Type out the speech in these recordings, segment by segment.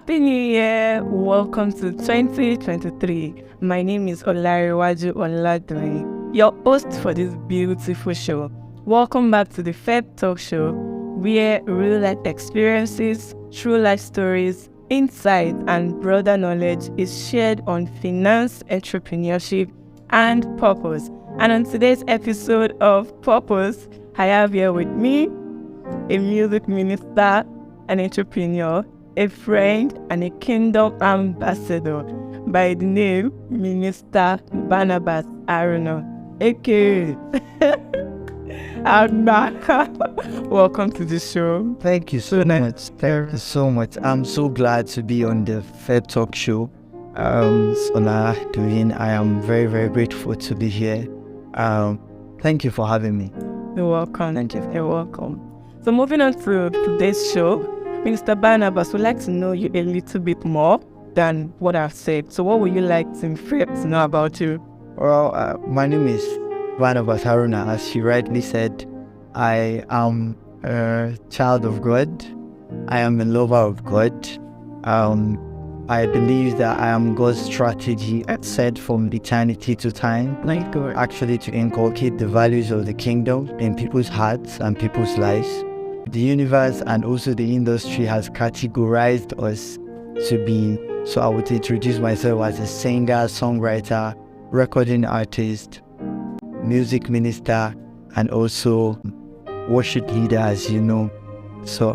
Happy New Year! Welcome to 2023. My name is Olariwaju Oladun, your host for this beautiful show. Welcome back to the FEP Talk Show, where real life experiences, true life stories, insight, and broader knowledge is shared on finance, entrepreneurship, and purpose. And on today's episode of Purpose, I have here with me a music minister, an entrepreneur, a friend, and a kingdom ambassador by the name Minister Barnabas Haruna, aka Agba. Welcome to the show. Thank you so much. Thank you so much. I'm so glad to be on the FEP Talk Show. Oladun, I am very, very grateful to be here. Thank you for having me. You're welcome. Thank you. You're welcome. So moving on to today's show, Minister Barnabas would like to know you a little bit more than what I've said. So what would you like to know about you? Well, my name is Barnabas Haruna. As you rightly said, I am a child of God. I am a lover of God. I believe that I am God's strategy set from eternity to time, Like God. actually to inculcate the values of the kingdom in people's hearts and people's lives. The universe and also the industry has categorized us to be, so I would introduce myself as a singer, songwriter, recording artist, music minister, and also worship leader, as you know. So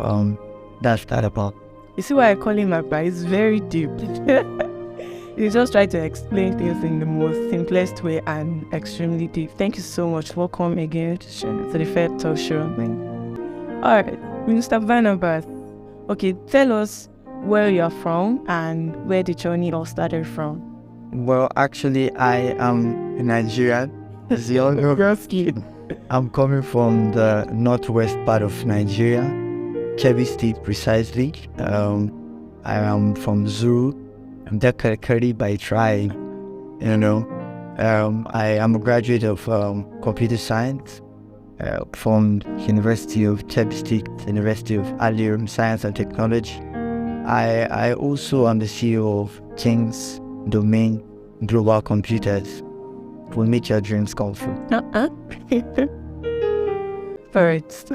that's that about. You see why I call him Agba? It's very deep. You just try to explain things in the most simplest way and extremely deep. Thank you so much. Welcome again to the FEP Talk Show. Alright, Minister Barnabas. Okay, tell us where you're from and where the journey all started from. Well, actually, I am a Nigerian. As the younger kid, I'm coming from the northwest part of Nigeria, Kebbi State precisely. I am from Zuru. I'm Dakar by tribe. I am a graduate of computer science from University of Kebbi State, University of Alium Science and Technology. I also am the CEO of King's Domain Global Computers. Will make your dreams come true. Alright.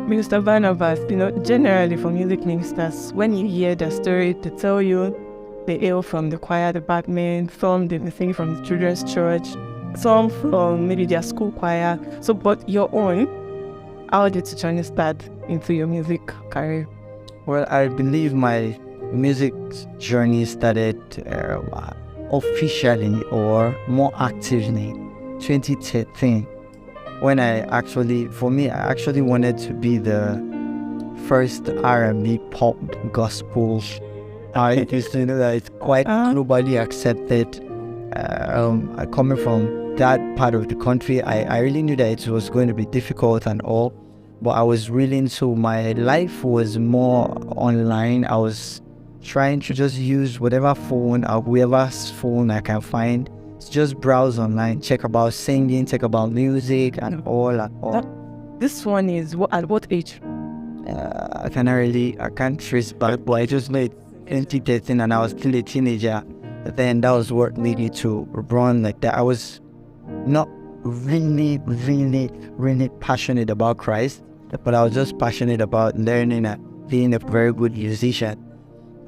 Minister Barnabas, generally for music ministers, when you hear the story, they tell you they hail from the choir department, some they sing from the children's church, some from maybe their school choir. So, but your own, how did the journey start into your music career? Well, I believe my music journey started officially or more actively 2013 when I actually wanted to be the first R&B pop gospel artist. That it's quite globally accepted. Coming from that part of the country, I really knew that it was going to be difficult and all, but I was willing to. My life was more online. I was trying to just use whatever phone or whoever's phone I can find to just browse online, check about singing, check about music and all. This one is at what age? I can't trace back, but I just made 2013 and I was still a teenager. But then that was what made me to run like that. I was not really passionate about Christ, but I was just passionate about learning and being a very good musician.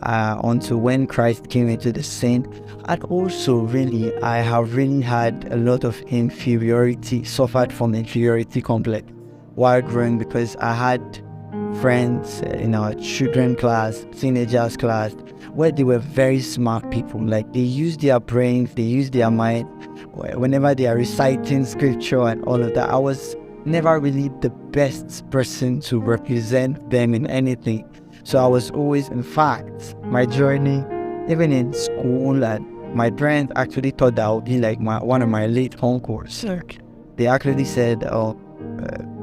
Until when Christ came into the scene. And also I have really had a lot of suffered from inferiority complex while growing, because I had friends in our children class, teenagers class, where they were very smart people. Like they use their brains, they use their mind whenever they are reciting scripture and all of that. I was never really the best person to represent them in anything. So I was always, in fact, my journey, even in school, and my parents actually thought that I would be like one of my late uncles. They actually said,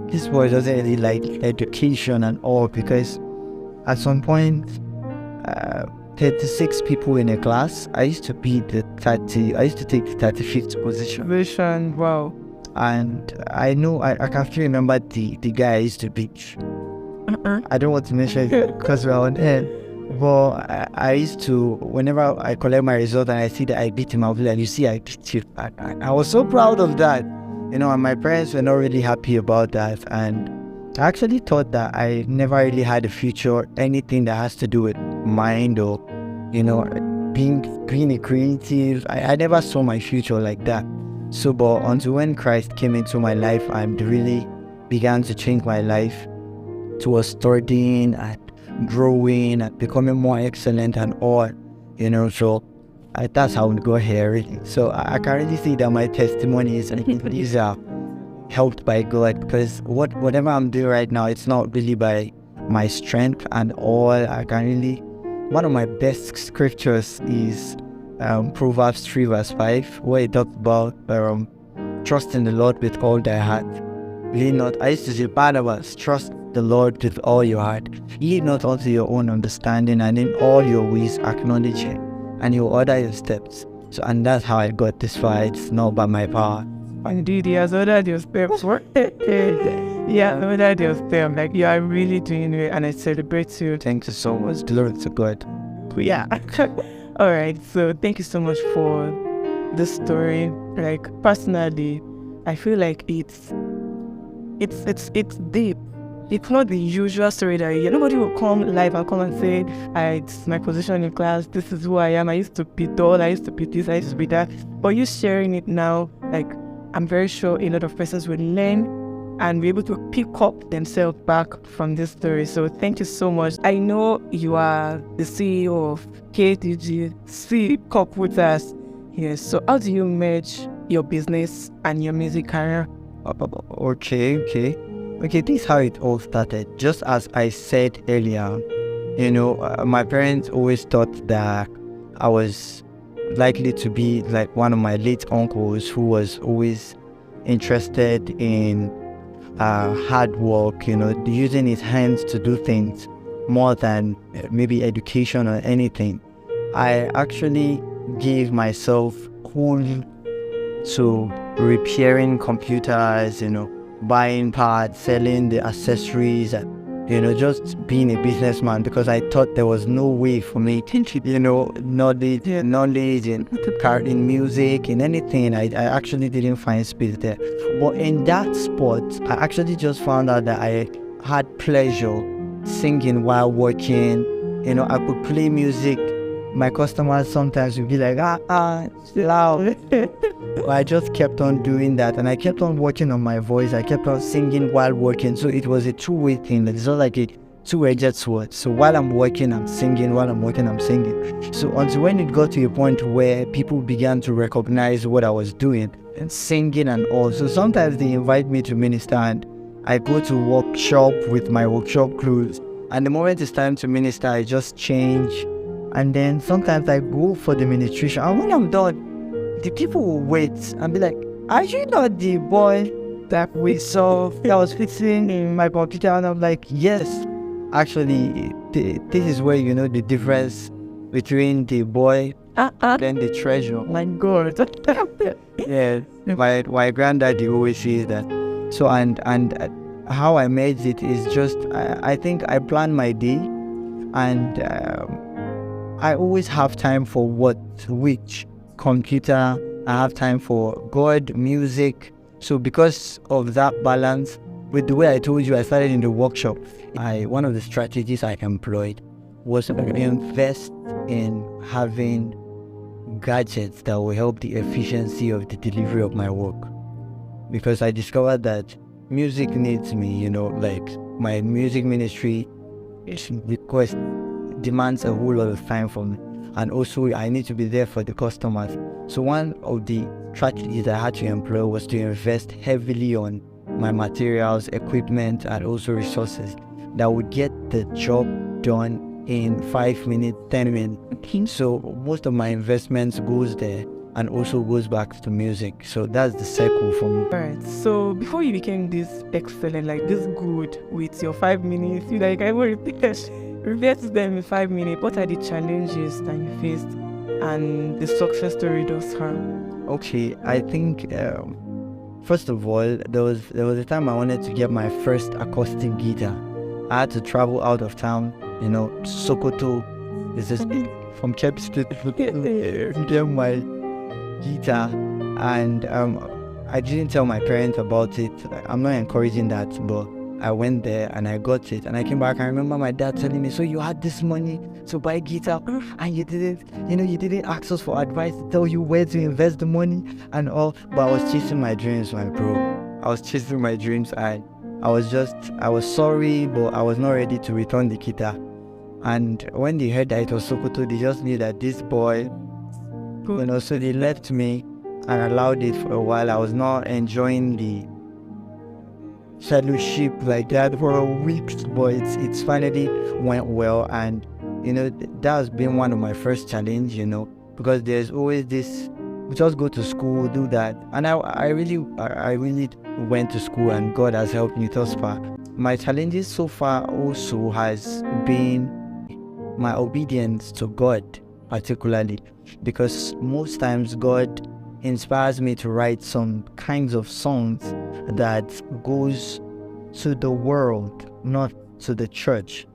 this boy doesn't really like education and all, because at some point, 36 people in a class, I used to take the 35th position. Wow. And I know, I can still remember the guy I used to beat. I don't want to mention it because we're on air, Well, I used to, whenever I collect my result and I see that I beat him, I'll be like, you see, I beat you. I was so proud of that, and my parents were not really happy about that. And I actually thought that I never really had a future, anything that has to do with mind or, being a creative. I never saw my future like that. So, but until when Christ came into my life and really began to change my life towards studying and growing and becoming more excellent and all, so that's how we got here really. So I can really see that my testimony is helped by God, because whatever I'm doing right now, it's not really by my strength and all. One of my best scriptures is Proverbs 3 verse 5, where it talks about trust in the Lord with all thy heart. Lean not, I used to say, Barnabas, trust the Lord with all your heart. Lean not unto your own understanding, and in all your ways acknowledge him, and he will order your steps. So, and that's how I got this far. It's not by my power. Indeed, he has ordered your steps. Yeah, ordered your steps. Like, you are really doing it, and I celebrate you. Thank you so much. Glory to God. Yeah. All right. So, thank you so much for this story. Like, personally, I feel like it's deep. It's not the usual story that nobody will come live and come and say, it's my position in class, this is who I am, I used to be dull, I used to be this, I used to be that. But you sharing it now, like, I'm very sure a lot of persons will learn and be able to pick up themselves back from this story. So thank you so much. I know you are the CEO of KTG, C Cup with us. Yes. So how do you merge your business and your music career? Okay, this is how it all started. Just as I said earlier, my parents always thought that I was likely to be like one of my late uncles, who was always interested in hard work, using his hands to do things more than maybe education or anything. I actually gave myself whole to repairing computers, buying parts, selling the accessories, and just being a businessman, because I thought there was no way for me knowledge in music, in anything. I actually didn't find space there. But in that spot, I actually just found out that I had pleasure singing while working. I could play music. My customers sometimes would be like, it's loud. I just kept on doing that, and I kept on working on my voice. I kept on singing while working. So it was a two-way thing. It's not like a two-edged sword. So while I'm working, I'm singing. While I'm working, I'm singing. So until when it got to a point where people began to recognize what I was doing and singing and all. So sometimes they invite me to minister, and I go to workshop with my workshop clothes. And the moment it's time to minister, I just change. And then sometimes I go for the ministration. And when I'm done, the people will wait and be like, are you not the boy that we saw that was fixing in my computer? And I'm like, yes. Actually, this is where the difference between the boy and the treasure. My God. Yeah, my granddaddy always says that. So and how I made it is just, I think I plan my day, and I always have time for which computer. I have time for God, music. So because of that balance, with the way I told you, I started in the workshop. One of the strategies I employed was to invest in having gadgets that will help the efficiency of the delivery of my work. Because I discovered that music needs me, like my music ministry demands a whole lot of time from me, and also I need to be there for the customers. So one of the strategies I had to employ was to invest heavily on my materials, equipment, and also resources that would get the job done in 5 minutes, 10 minutes. So most of my investments goes there and also goes back to music. So that's the circle for me. Alright, so before you became this excellent, like this good with your 5 minutes, you like, I will repeat them in 5 minutes. What are the challenges that you faced and the success story thus far? Okay, I think first of all, there was a time I wanted to get my first acoustic guitar. I had to travel out of town, Sokoto, This is from Cape State to get my guitar, and I didn't tell my parents about it. I'm not encouraging that, but I went there and I got it, and I came back. I remember my dad telling me, "So you had this money to buy guitar, and you didn't ask us for advice to tell you where to invest the money and all." But I was chasing my dreams, my bro. I was chasing my dreams. I was sorry, but I was not ready to return the guitar. And when they heard that it was Sokoto, they just knew that this boy, so they left me and allowed it for a while. I was not enjoying the fellowship like that for a week, but it's finally went well. And that has been one of my first challenge, because there's always this, just go to school, do that. And I really went to school, and God has helped me thus far. My challenges so far also has been my obedience to God, particularly because most times God inspires me to write some kinds of songs that goes to the world, not to the church,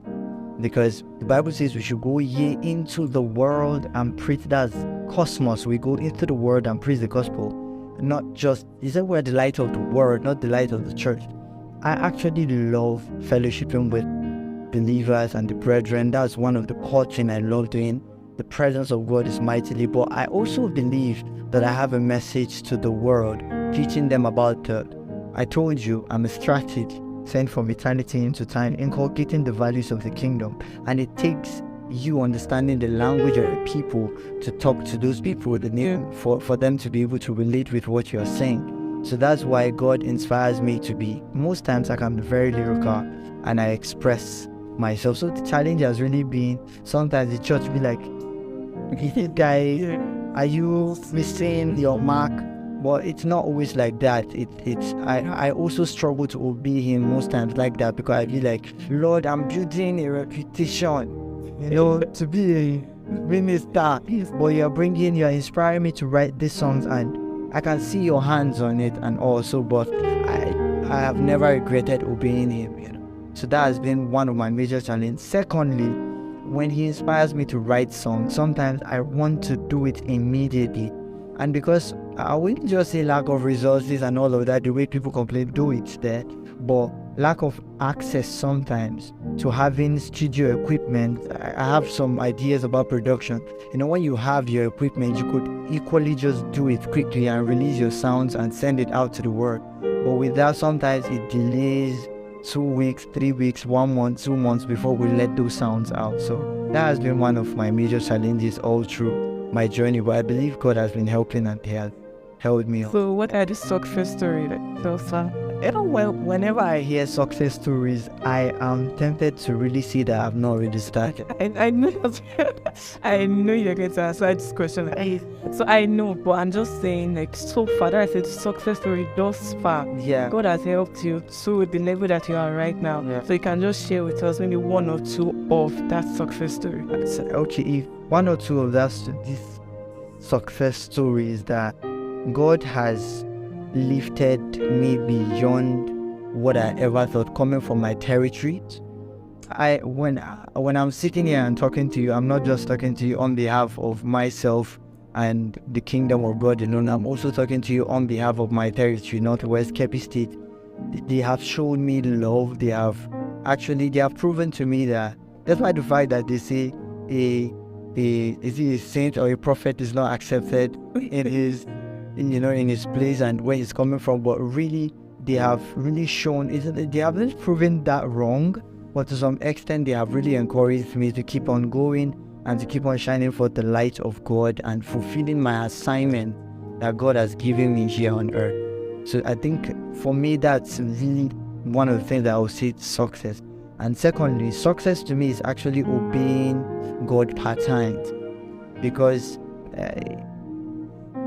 because the Bible says we should go ye into the world and preach. That's cosmos. We go into the world and preach the gospel, not just, he said we're the light of the world, not the light of the church. I actually love fellowshipping with believers and the brethren. That's one of the core things I love doing. The presence of God is mightily, but I also believe that I have a message to the world, teaching them about I told you, I'm a strategist sent from eternity into time, inculcating the values of the kingdom. And it takes you understanding the language of the people to talk to those people, for them to be able to relate with what you're saying. So that's why God inspires me to be, most times I can be very lyrical and I express myself. So the challenge has really been, sometimes the church be like, guy, are you missing your mark? But it's not always like that. I also struggle to obey him most times like that, because I be like, Lord, I'm building a reputation, to be a minister. But you're inspiring me to write these songs, and I can see your hands on it and also, but I have never regretted obeying him, So that has been one of my major challenges. Secondly, when he inspires me to write songs, sometimes I want to do it immediately. And because I wouldn't just say lack of resources and all of that, the way people complain, do it there, but lack of access sometimes to having studio equipment. I have some ideas about production. When you have your equipment, you could equally just do it quickly and release your sounds and send it out to the world. But with that, sometimes it delays 2 weeks, 3 weeks, 1 month, 2 months before we let those sounds out. So that has been one of my major challenges all through my journey, but I believe God has been helping and He has held me on. So what are the success stories that so far? Whenever I hear success stories, I am tempted to really see that I've not really started. I know I know you're going to answer this question. So I know, but I'm just saying, like, so far, that I said success story thus far. Yeah. God has helped you to the level that you are right now. Yeah. So you can just share with us maybe 1 or 2 of that success story. Okay, if 1 or 2 of these success stories that God has lifted me beyond what I ever thought, coming from my territory. When I'm sitting here and talking to you, I'm not just talking to you on behalf of myself and the kingdom of God alone. I'm also talking to you on behalf of my territory, Northwest Kepi State. They have shown me love. They have proven to me that, despite the fact that they say a saint or a prophet is not accepted in his place and where he's coming from, but really they have really shown, they haven't proven that wrong, but to some extent they have really encouraged me to keep on going and to keep on shining for the light of God and fulfilling my assignment that God has given me here on earth. So I think for me, that's really one of the things that I would say is success. And secondly, success to me is actually obeying God part-time, because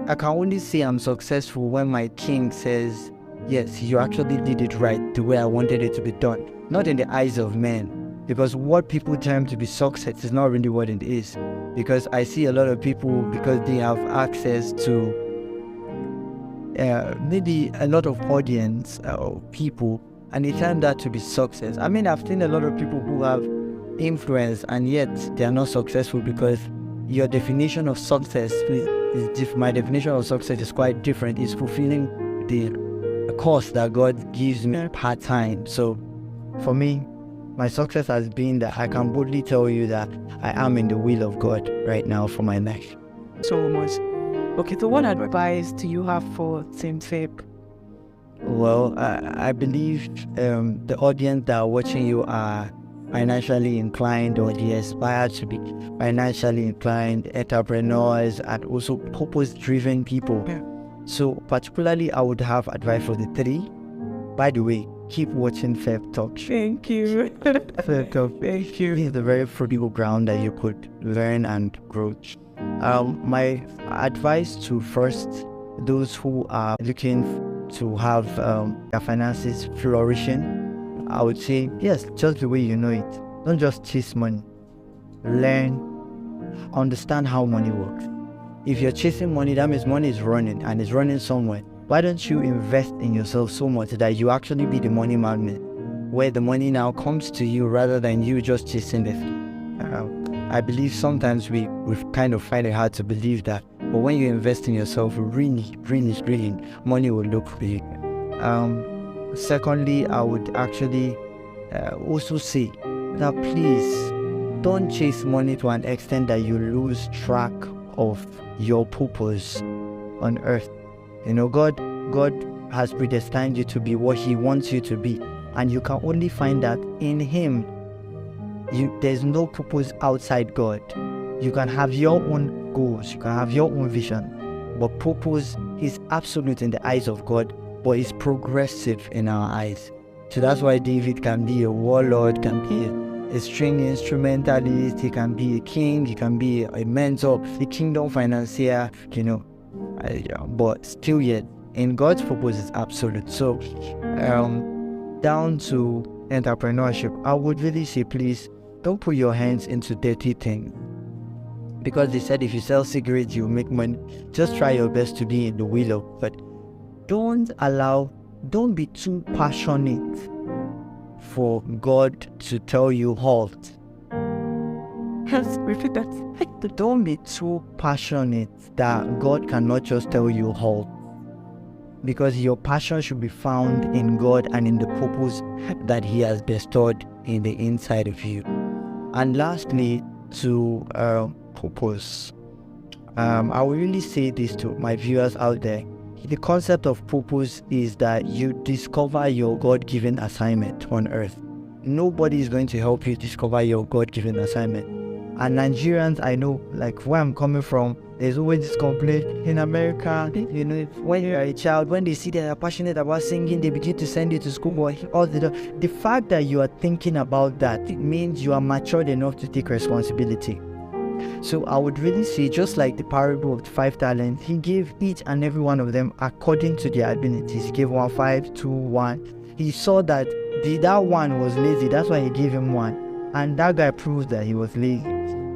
I can only say I'm successful when my king says, yes, you actually did it right the way I wanted it to be done. Not in the eyes of men, because what people term to be success is not really what it is. Because I see a lot of people, because they have access to maybe a lot of audience or people, and they term that to be success. I mean, I've seen a lot of people who have influence, and yet they are not successful because your definition of success my definition of success is quite different. It's fulfilling the course that God gives me part-time. So for me, my success has been that I can boldly tell you that I am in the will of God right now for my life. So much. Okay, so what advice do you have for Team FEP? Well, I believe the audience that are watching you are financially inclined, or they aspire to be financially inclined entrepreneurs and also purpose-driven people. Yeah. So particularly, I would have advice for the three. By the way, keep watching FEP Talk. Thank you. FEP Talk. Thank you. It's a very fruitful ground that you could learn and grow. My advice to first those who are looking to have their finances flourishing, I would say, yes, just the way you know it. Don't just chase money. Learn, understand how money works. If you're chasing money, that means money is running and it's running somewhere. Why don't you invest in yourself so much that you actually be the money magnet, where the money now comes to you rather than you just chasing it? I believe sometimes we kind of find it hard to believe that. But when you invest in yourself, really, money will look big. Secondly, I would actually also say that please don't chase money to an extent that you lose track of your purpose on earth. You know, God has predestined you to be what He wants you to be, and you can only find that in Him. There's no purpose outside God. You can have your own goals, you can have your own vision, but purpose is absolute in the eyes of God, but it's progressive in our eyes. So that's why David can be a warlord, can be a string instrumentalist, he can be a king, he can be a mentor, a kingdom financier, you know. But still yet, in God's purpose is absolute. So down to entrepreneurship, I would really say, please don't put your hands into dirty things. Because they said if you sell cigarettes, you make money. Just try your best to be in the will of God. Don't be too passionate for God to tell you halt. Yes, repeat that. Don't be too passionate that God cannot just tell you halt. Because your passion should be found in God and in the purpose that He has bestowed in the inside of you. And lastly, to purpose. I will really say this to my viewers out there. The concept of purpose is that you discover your God-given assignment on earth. Nobody is going to help you discover your God-given assignment. And Nigerians, I know, like where I'm coming from, there's always this complaint in America, you know, when you're a child, when they see that you're passionate about singing, they begin to send you to school. The fact that you are thinking about that, it means you are matured enough to take responsibility. So I would really say, just like the parable of the 5 talents, He gave each and every one of them according to their abilities. He gave one 5, 2, 1. He saw that that one was lazy, that's why He gave him 1. And that guy proved that he was lazy.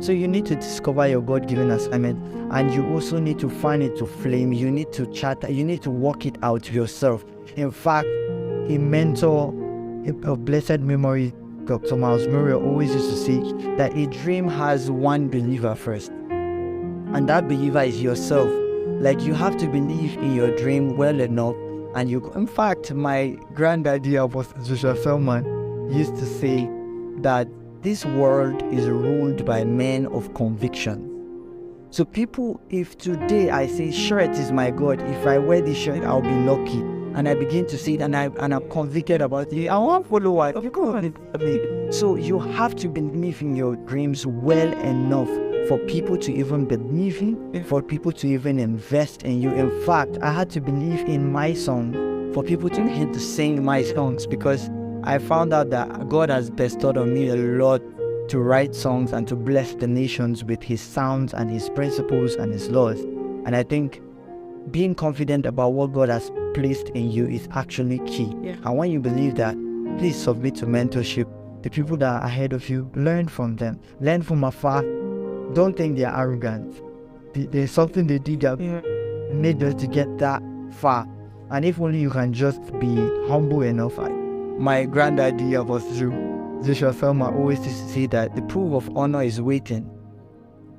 So you need to discover your God-given assignment, and you also need to fan it to flame. You need to chatter, you need to work it out yourself. In fact, a mentor of blessed memory, Dr. Miles Murray, always used to say that a dream has one believer first, and that believer is yourself. Like, you have to believe in your dream well enough, and in fact, my granddaddy, Apostle Selman, used to say that this world is ruled by men of conviction. So people, if today I say shirt is my God, if I wear this shirt, I'll be lucky, and I begin to see it, and I'm convicted about it, I won't follow what. So you have to believe in your dreams well enough for people to even believe in, for people to even invest in you. In fact, I had to believe in my song for people to begin to sing my songs, because I found out that God has bestowed on me a lot to write songs and to bless the nations with His sounds and His principles and His laws. And I think being confident about what God has placed in you is actually key. Yeah. And when you believe that, please submit to mentorship. The people that are ahead of you, learn from them. Learn from afar. Don't think they are arrogant. There's something they did that made us to get that far. And if only you can just be humble enough. My granddaddy was Joshua Selma always used to say that the proof of honor is waiting.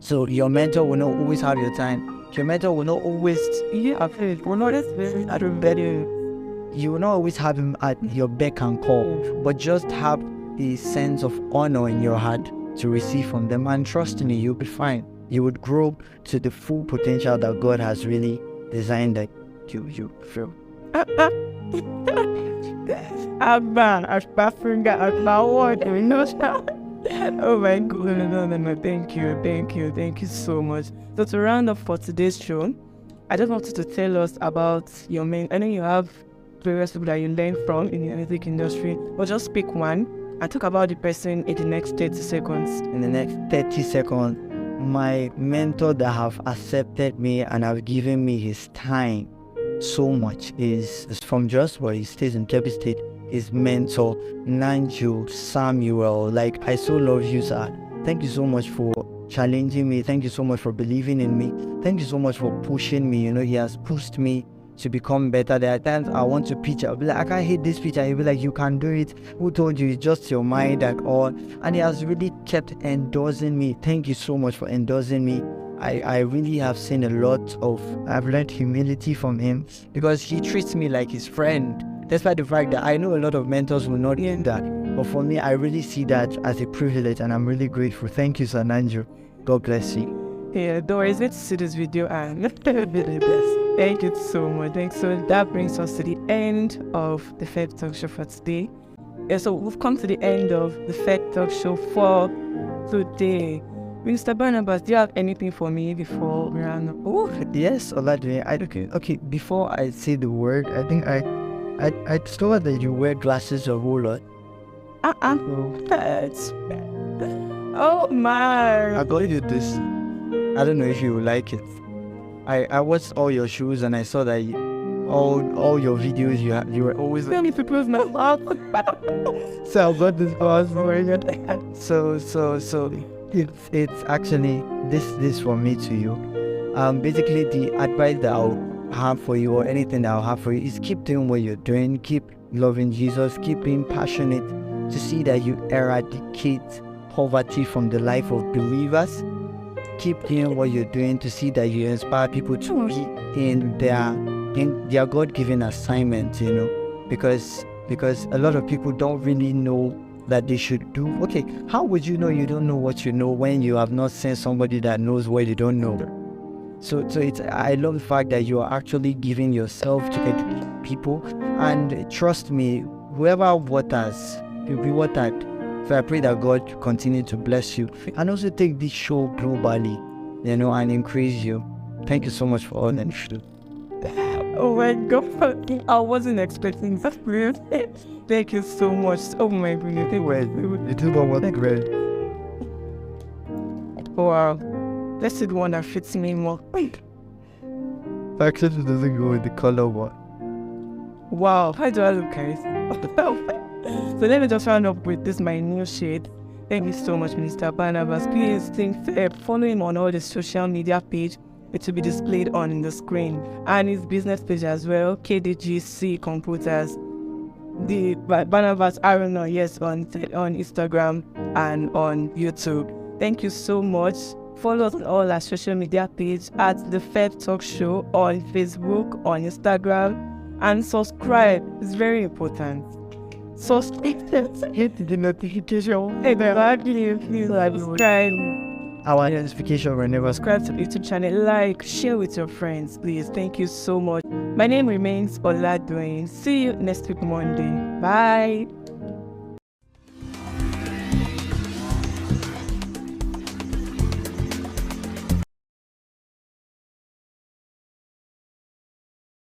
So your mentor will not always have your time. Your mentor will not always, We're not very you will not always have him at your beck and call, but just have a sense of honor in your heart to receive from them, and trust me, you'll be fine. You would grow to the full potential that God has really designed that you feel. Oh my God, no, thank you so much. So to round up for today's show, I just wanted to tell us about your main. I know you have various people that you learn from in the music industry, but just pick one and talk about the person in the next 30 seconds. In the next 30 seconds, my mentor that have accepted me and have given me his time so much is from Just Boy. He stays in Kebbi State. His mentor, Nanju Samuel. Like, I so love you, sir. Thank you so much for challenging me. Thank you so much for believing in me. Thank you so much for pushing me. You know, he has pushed me to become better. There are times I want to pitch. I'll be like, I can't hit this pitch. He'll be like, you can do it. Who told you? It's just your mind and all. And he has really kept endorsing me. Thank you so much for endorsing me. I really have seen a lot of, I've learned humility from him because he treats me like his friend. Despite the fact that I know a lot of mentors will not do that. But for me, I really see that as a privilege, and I'm really grateful. Thank you, Sir Nanju. God bless you. Yeah, Doris, let's see this video and thank you so much. Thanks. So that brings us to the end of the FEP Talk Show for today. Yeah, so we've come to the end of the FEP Talk Show for today. Mr. Barnabas, do you have anything for me before we run up? Oh, yes, Oladune. Okay, before I say the word, I think I saw that you wear glasses a whole lot. Oh my! I got you this. I don't know if you like it. I watched all your shows and I saw that all your videos you were always. Tell me to close my mouth. So I got this. So it's actually this from me to you. Basically the advice that I'll have for you, or anything that I'll have for you, is keep doing what you're doing. Keep loving Jesus. Keep being passionate to see that you eradicate poverty from the life of believers. Keep doing what you're doing to see that you inspire people to be in their God-given assignment, you know, because a lot of people don't really know that they should do. Okay, how would you know you don't know what you know when you have not seen somebody that knows what you don't know? So I love the fact that you are actually giving yourself to educate people, and trust me, whoever waters, you'll be watered. So I pray that God continue to bless you and also take this show globally, you know, and increase you. Thank you so much for all that you do. Oh my God, I wasn't expecting that. Thank you so much. Oh my goodness. It is about great. Wow. Let's see the one that fits me more. Actually, it doesn't go with the color one. Wow. How do I look, guys? So let me just round up with this, my new shade. Thank you so much, Mr. Barnabas. Please follow him on all the social media page. It will be displayed on the screen, and his business page as well, KDGC Computers. The Barnabas Haruna, yes, on Instagram and on YouTube. Thank you so much. Follow us on all our social media page at the FEP Talk Show on Facebook, on Instagram, and subscribe. It's very important. Hit the notification. Please subscribe. Our notification whenever. Subscribe to the YouTube channel, like, share with your friends, please. Thank you so much. My name remains Oladune. See you next week Monday. Bye.